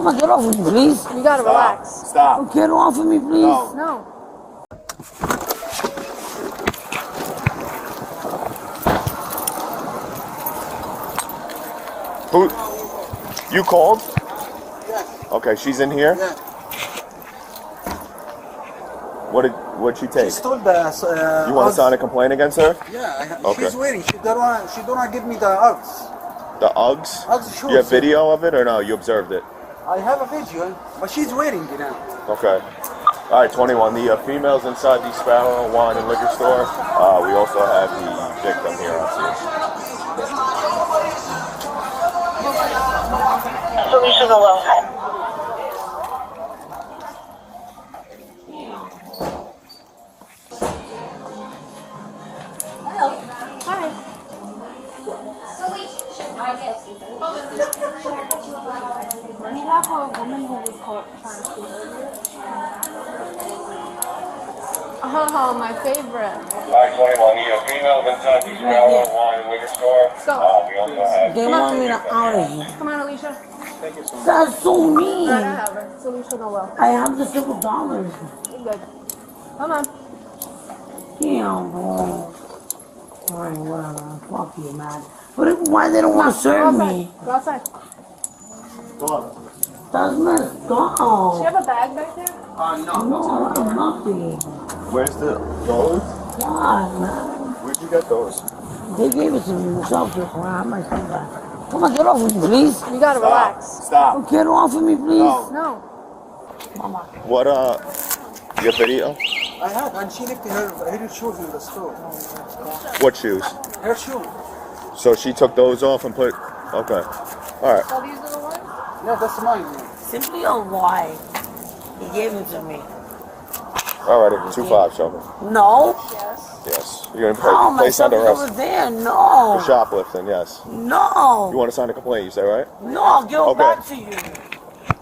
Come on, get off of me, please. You gotta relax. Stop. Get off of me, please. No. Who? You called? Yeah. Okay, she's in here. Yeah. What'd she take? She stole the. You want to sign a complaint against her? Yeah. Okay. She's waiting. She don't wanna give me the Uggs. The Uggs? Uggs shoes. You have video of it or no? You observed it? I have a video, but she's waiting now. Okay. All right, 21. The female's inside the Sparrow wine and liquor store. We also have the victim here on scene. Solution alone. Hi. We have a woman who was caught trying to steal. Oh, my favorite. 521, you have females inside the Sparrow wine and liquor store. Go. We also have. They want me to out of here. Come on, Alicia. That's so mean. I have her. Solution alone. I have the $7. You're good. Come on. Damn, bro. Alright, whatever. Fuck you, man. But why they don't want to serve me? Go outside. That's messed Do you up. have a bag back there? No, I have nothing. Where's those? God, man. Where'd you get those? They gave it to me themselves. Come on, get off of me, please. You gotta relax. Stop. Get off of me, please. No. What, your video? I have, and she left her shoes in the store. What shoes? Her shoe. So she took those off and put, okay. All right. So these are the ones? Yeah, that's mine. Simply a lie. He gave it to me. All righty, 2-5, show me. No. Yes. Yes. You're going Oh, to my place under stuff is over arrest there. No. for shoplifting, yes. No. You want to sign a complaint, you say, right? No, I'll give it Okay. back to you.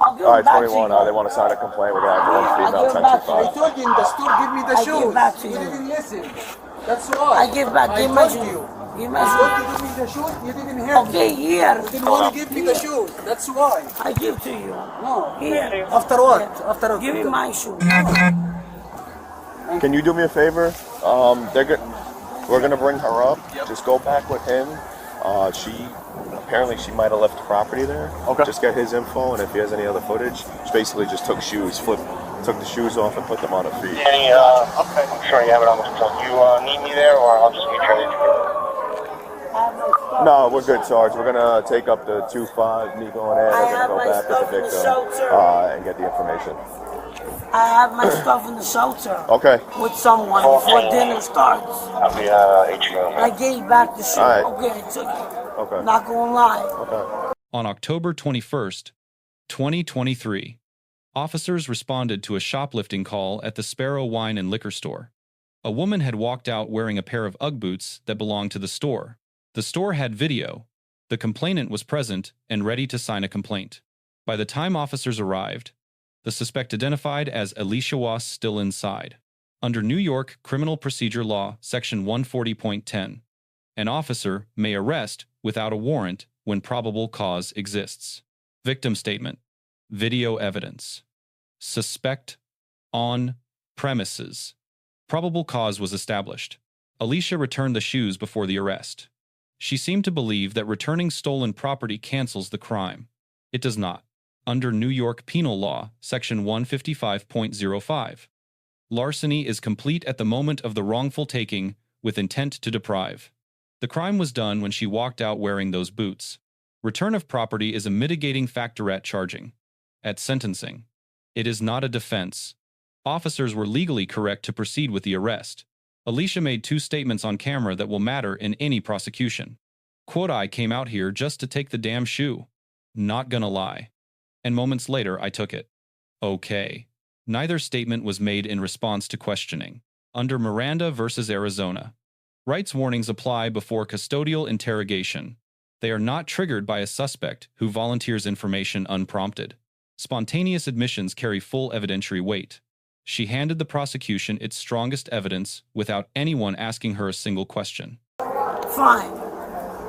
I'll give All it right, back 21. to you. They want to sign a complaint. We're going to have one female, I'll give it back to you. I 10-5. told you in the store, give me the I shoes. give it back to You you. didn't listen. That's why. I give back. I Give my told shoes. you. Give I my told shoes. you to give me the shoes, you didn't hear me. Okay, here. You didn't want to give me the shoes. That's why. I give to you. No. Here. After what? After what? Give me my shoes. Can you do me a favor? We're going to bring her up. Just go back with him. Apparently she might have left property there. Okay. Just get his info, and if he has any other footage, she basically just took took the shoes off and put them on her feet. Okay. I'm sure you have it on the phone. You need me there, or I'll just meet you at No, we're good, Sarge. We're gonna take up the 2-5, Nico and Ed. I We're have gonna my go back with stuff the in the victim shelter. and get the information. I have my stuff in the shelter. Okay. With someone before dinner starts. I'll be HQ. I gave back the shoes. All right. Okay, I took it. Okay. Not gonna lie. Okay. On October 21st, 2023, officers responded to a shoplifting call at the Sparrow Wine and Liquor Store. A woman had walked out wearing a pair of Ugg boots that belonged to the store. The store had video. The complainant was present and ready to sign a complaint. By the time officers arrived, the suspect identified as Alicia was still inside. Under New York Criminal Procedure Law, Section 140.10, an officer may arrest without a warrant when probable cause exists. Victim statement. Video evidence. Suspect on premises. Probable cause was established. Alicia returned the shoes before the arrest. She seemed to believe that returning stolen property cancels the crime. It does not. Under New York Penal Law, Section 155.05, larceny is complete at the moment of the wrongful taking with intent to deprive. The crime was done when she walked out wearing those boots. Return of property is a mitigating factor at charging. At sentencing, it is not a defense. Officers were legally correct to proceed with the arrest. Alicia made 2 statements on camera that will matter in any prosecution. Quote, "I came out here just to take the damn shoe. Not gonna lie. And moments later, I took it." Okay. Neither statement was made in response to questioning. Under Miranda versus Arizona, rights warnings apply before custodial interrogation. They are not triggered by a suspect who volunteers information unprompted. Spontaneous admissions carry full evidentiary weight. She handed the prosecution its strongest evidence without anyone asking her a single question. Fine.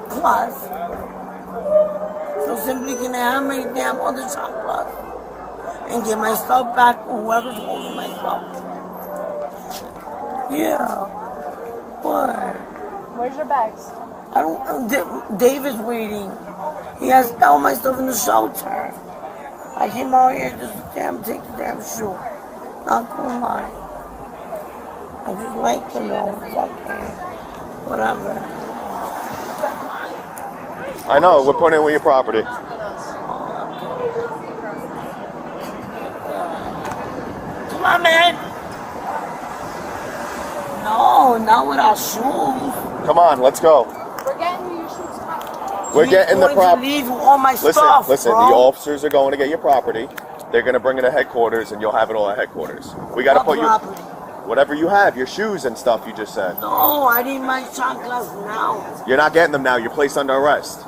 Plus, so So simply can I have my damn other chocolate and get my stuff back from whoever's holding my stuff? Yeah. What? Where's your bags? I don't. Dave is waiting. He has all my stuff in the shelter. I came out here just to take the damn shoe. Not gonna lie. I just like to know fucking whatever. I know, we're putting it with your property. Come on, man. No, not without shoes. Come on, let's go. We're getting you your shoes back. We're getting the property. Leave all my stuff, Listen, bro. the officers are going to get your property. They're going to bring it to headquarters, and you'll have it all at headquarters. We got to put you... Whatever you have, your shoes and stuff you just said. No, I need my chocolates now. You're not getting them now. You're placed under arrest.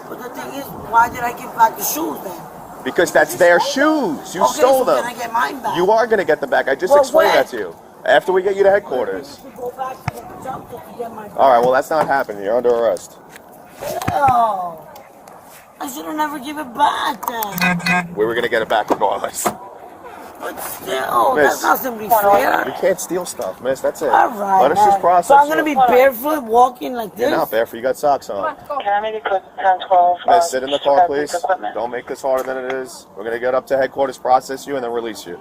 But the thing is, why did I give back the shoes then? Because that's their shoes. You stole them. Can I get mine back? You are going to get them back. I just explained that to you. After we get you to headquarters. Go back to the jump to get my All right, well, that's not happening. You're under arrest. Oh, I should have never given it back then. We were going to get it back regardless. But still, Miss, that's not simply fair. We can't steal stuff, miss. That's it. All right, Let us just process so I'm going to it. be barefoot walking like this? You're not barefoot. You got socks on. Can I maybe put 10-12? Miss, sit in the car, please. Don't make this harder than it is. We're going to get up to headquarters, process you, and then release you.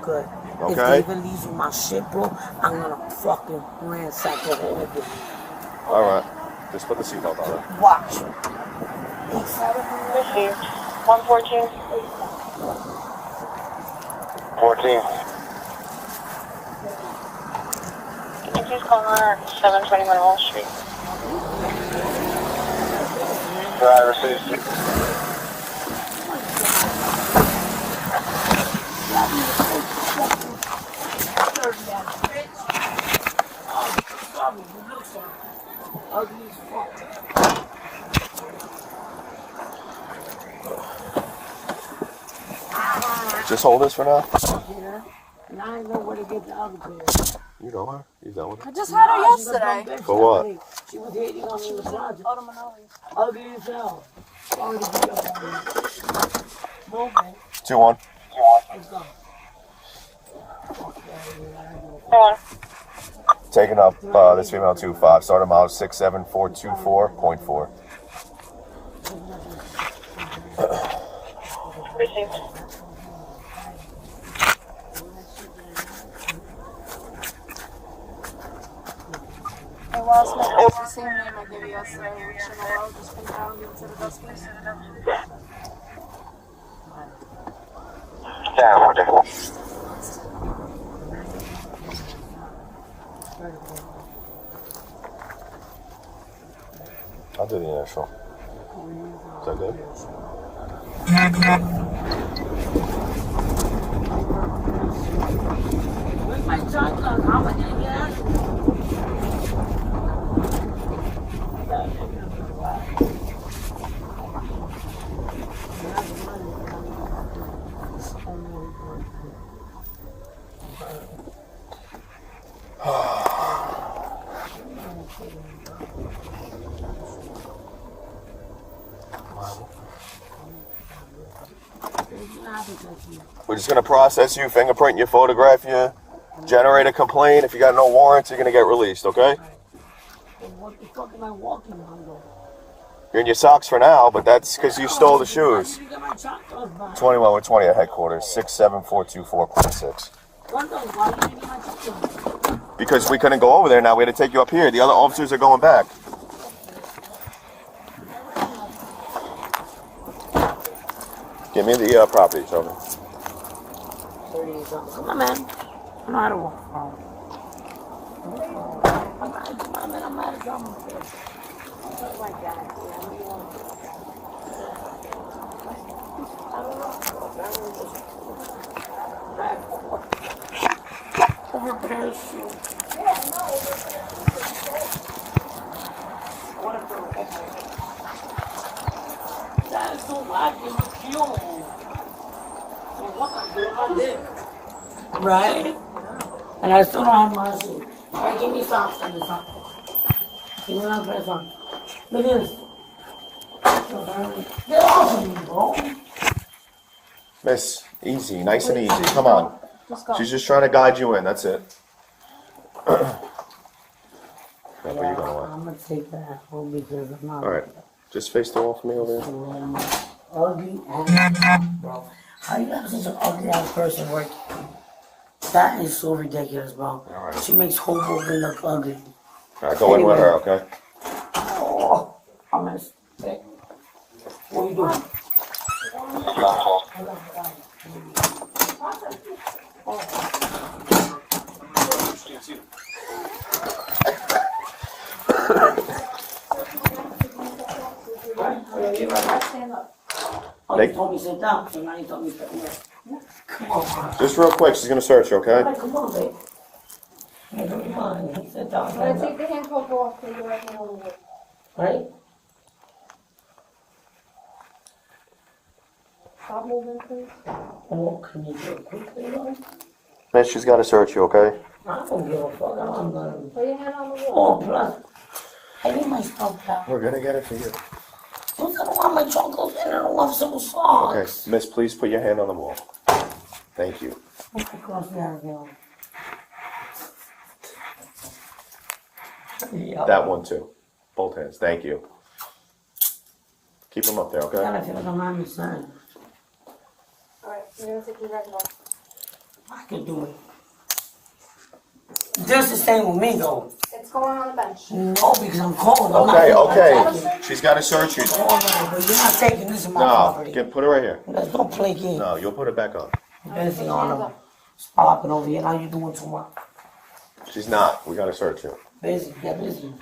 Good. Okay. If David leaves with my shit, bro, I'm going to fucking ransack the whole thing. All right. Just put the seatbelt on. Watch. Received. 114. 14. Can you please call her 720 Monroe Street? Driver, received. Ugly as fuck. Just hold this for now. Yeah. And I know where to get the other pair. You know her. You dealt with her. I just had her yesterday. For what? She was hating on me in the project. Automonopoly. Ugly as hell. Sorry to be up on you. Movement. 2-1. Let's go. Taking up this female 2-5. Starting mile 67424.4. Received. Hey, Will Smith, it's the same name I gave you yesterday with Chimel. Just print it out and give it to the desk, please. Yeah, okay. I'll do the initial. Is that good? Where's my chocolate? How much did you get? We're just going to process you, fingerprint you, photograph you, generate a complaint. If you got no warrants, you're going to get released, okay? What the fuck am I walking on, though? You're in your socks for now, but that's because you stole the shoes. Why did you get my chocolate back? 21 with 20 at headquarters, 67424.6. Why did you get my chocolate? Because we couldn't go over there now, we had to take you up here. The other officers are going back. Give me the property, show me. Come on, man. I know how to walk. I'm mad at something. Oh my God. Over parachute. That is so wacky. It's cute. So what I do about this? Right? And I still don't have my shoes. Alright, give me socks and the socks. Give me that pair of socks. Look at this. Get off of me, bro. Miss, easy, nice and easy. Come on. Just go. She's just trying to guide you in. That's it. Yeah, but you're going away. I'm gonna take that home because I'm not. All right. Just face the wall for me over there. Ugly ass, bro. How you have such an ugly ass person working? That is so ridiculous, bro. Alright. She makes Hoboken look ugly. All right, go in with her, okay? Oh, I'm gonna stay. What are you doing? Stand up. Oh, you told me sit down, so now you told me stand up. Come on, Just real quick, she's gonna search you, okay? bro. Come on, babe. Hey, don't be lying. Sit down, I'm gonna stand take up. the handcuff off and go right over there. Right? Stop moving, please. Oh, can you do it quickly, though? Miss, she's gotta search you, okay? I don't give a fuck. I'm gonna. Put your hand on the wall. Oh, plus, I need my stuff back. We're gonna get it for you. Look, I don't want my chocolates and I don't love simple Okay, socks. Miss, please put your hand on the wall. Thank you. Okay, cross the aisle. Yeah. That one too. Both hands. Thank you. Keep them up there, okay? Gotta feel the mind son. Alright, you're gonna take your jacket off. I could do it. Just the same with me, though. It's going on the bench. No, because I'm cold. I'm Okay, not okay. She's gotta search you. All right, but you're not taking this in my No, property. put it right here. Let's don't play games. No, you'll put it back on. Anything on them. Stopping over here. Now you're doing too much. She's not. We gotta search you. Busy. Get busy.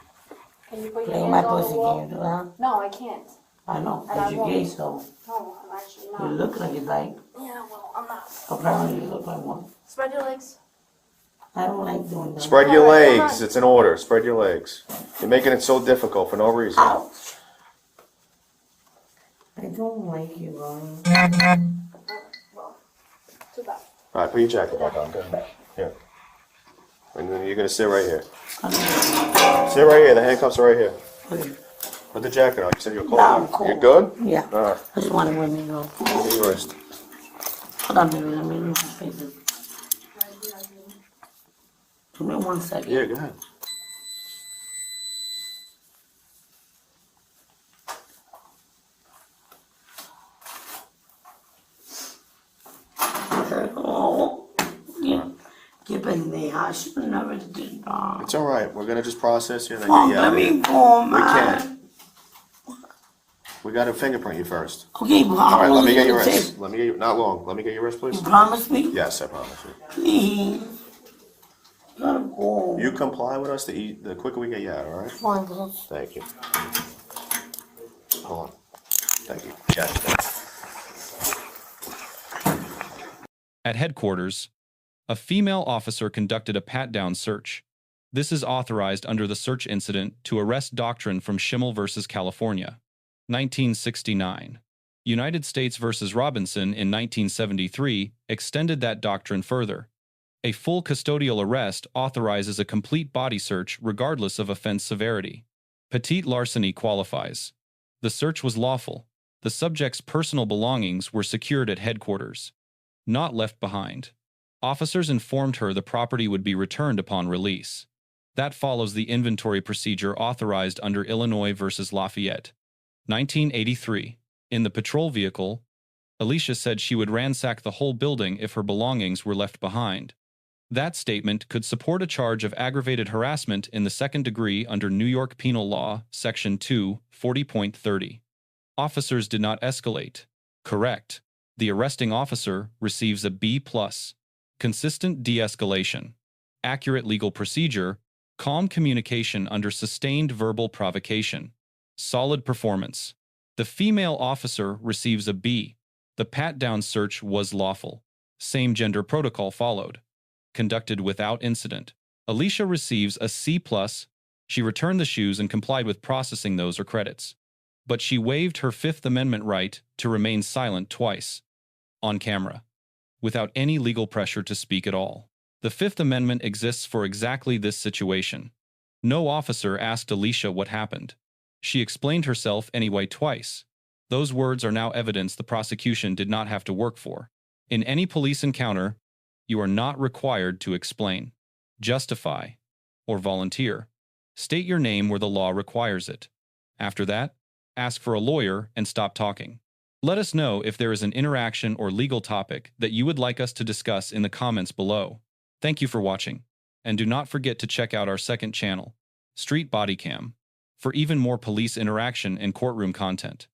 Can you put your Playing my hands on pussy. the wall? Can you do that? No, I can't. I know. And I But you're won't. gay, so No, I'm actually you not. look like you like. Yeah, well, I'm not. Apparently you look like one. Spread your legs. I don't like doing that. Spread your Alright, come legs. on. It's an order. Spread your legs. You're making it so difficult for no reason. Ouch. I don't like you, bro. Well, too bad. All right, put your jacket back on. Go. Here. And then you're gonna sit right here. Sit right here. The handcuffs are right here. Okay. Put the jacket on. You said you're cold. Nah, I'm cold. You good? Yeah. All right. I just wanted with me, though. Give me your wrist. Hold on, baby. Let me look at your faces. Give me 1 second. Yeah, go ahead. Oh, yeah. Get pendeja. I should have never did that. It's all right. We're gonna just process you and then Oh, get you let out of here. me go, We man. can't. We gotta fingerprint you first. Okay, but All how right, long let me is get it your gonna wrist. take? Let me get you. Not long. Let me get your wrist, please. You promise me? Yes, I promise you. Please. Gotta go. You comply with us, the quicker we get you out. All right. Fine, boss. Thank you. Hold on. Thank you. Gotcha. At headquarters, a female officer conducted a pat-down search. This is authorized under the search incident to arrest doctrine from Chimel versus California, 1969. United States versus Robinson in 1973 extended that doctrine further. A full custodial arrest authorizes a complete body search regardless of offense severity. Petit larceny qualifies. The search was lawful. The subject's personal belongings were secured at headquarters, not left behind. Officers informed her the property would be returned upon release. That follows the inventory procedure authorized under Illinois versus Lafayette, 1983. In the patrol vehicle, Alicia said she would ransack the whole building if her belongings were left behind. That statement could support a charge of aggravated harassment in the second degree under New York Penal Law, Section 2, 40.30. Officers did not escalate. Correct. The arresting officer receives a B+. Consistent de-escalation. Accurate legal procedure. Calm communication under sustained verbal provocation. Solid performance. The female officer receives a B. The pat-down search was lawful. Same gender protocol followed. Conducted without incident. Alicia receives a C+. She returned the shoes and complied with processing those or credits. But she waived her Fifth Amendment right to remain silent twice. On camera. Without any legal pressure to speak at all. The Fifth Amendment exists for exactly this situation. No officer asked Alicia what happened. She explained herself anyway twice. Those words are now evidence the prosecution did not have to work for. In any police encounter, you are not required to explain, justify, or volunteer. State your name where the law requires it. After that, ask for a lawyer and stop talking. Let us know if there is an interaction or legal topic that you would like us to discuss in the comments below. Thank you for watching, and do not forget to check out our second channel, Street Bodycam, for even more police interaction and courtroom content.